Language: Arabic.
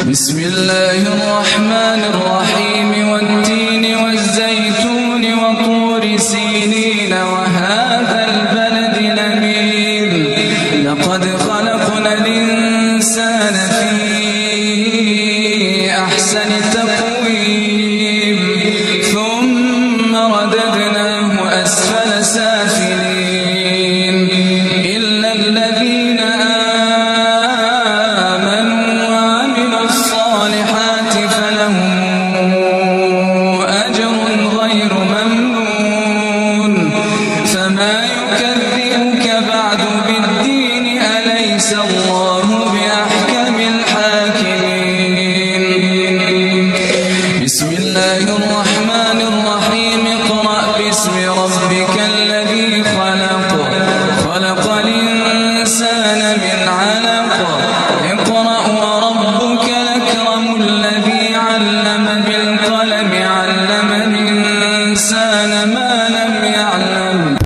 بسم الله الرحمن الرحيم والتين والزيتون وطور سينين وهذا البلد الأمين لقد خلقنا الإنسان في أحسن تقويم ثم رددناه أسفل سافلين إلا الذين آمنوا وعملوا الصالحات فلهم أجر غير ممنون فما يكذبك بعد بالدين أليس الله بأحكم الحاكمين بسم الله الرحمن الرحيم اقرأ باسم ربك الذي خلق الإنسان من علق اقرأ وربك الأكرم الذي علم بالقلم علم الإنسان ما لم يعلم